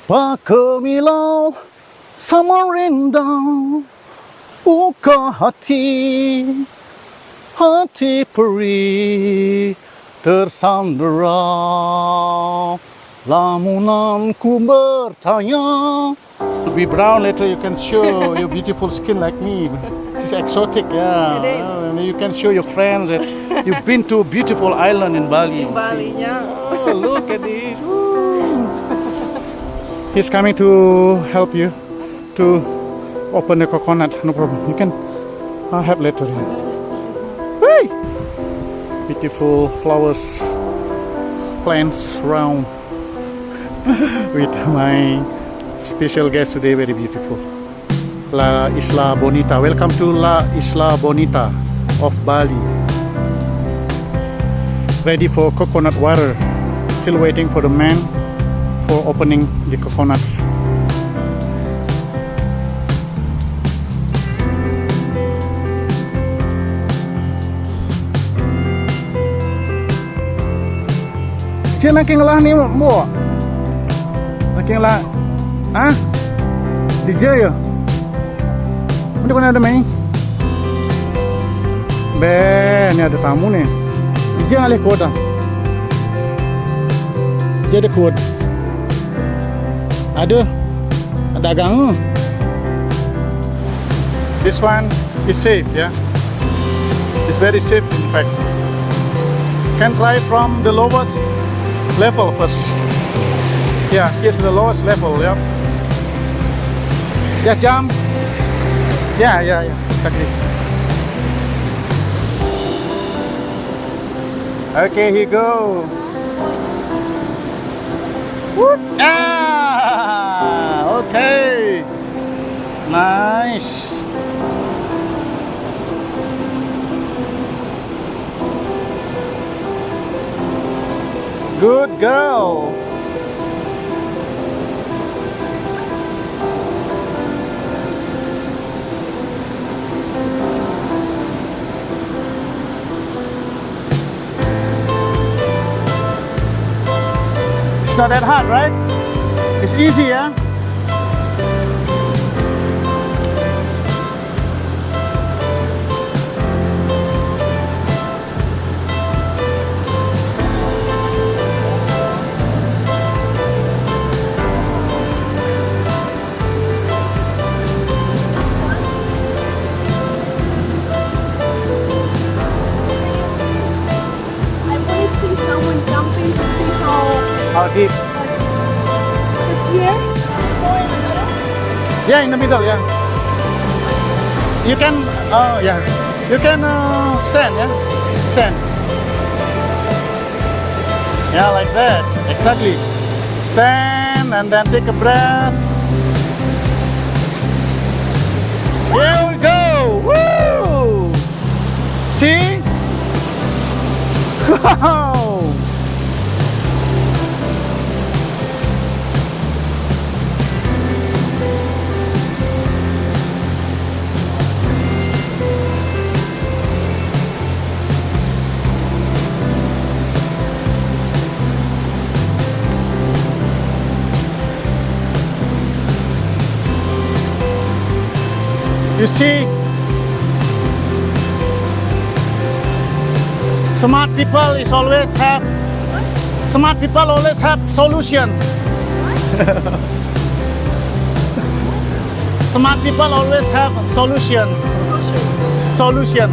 Pakemilau Samarinda buka hati, hati peri tersandera. Lamunanku bertanya. To be brown later you can show your beautiful skin like me. It's exotic, yeah. It is. You can show your friends that you've been to a beautiful island in Bali. In Bali, yeah. Oh, look at this. He's coming to help you to open the coconut. No problem. You can help later. Hey! Beautiful flowers, plants around. With my special guest today, very beautiful. La Isla Bonita. Welcome to La Isla Bonita of Bali. Ready for coconut water. Still waiting for the man for opening the coconuts. Chưa naking lah ni mo. Naking lah. Ah? DJ ya? Mana kau ada main? Be, ni ada tamu ni. DJ ngalih kod dah. DJ ada kod. Ada dagang. This one is safe, yeah. It's very safe, in fact. Can try from the lowest level first. Yeah, here's the lowest level, yeah. Just jump. Yeah, exactly. Okay, here you go. Whoop. Ah, okay. Nice. Good girl. It's not that hard, right? It's easy, yeah? I've always seen someone jumping to see how How deep? it's here. Go in the middle. Yeah, in the middle, yeah. You can, yeah. You can stand, yeah? Stand. Yeah, like that. Exactly. Stand and then take a breath. Here we go. Woo! See? Wow! You see, smart people always have solution. Smart people always have solution. Solution.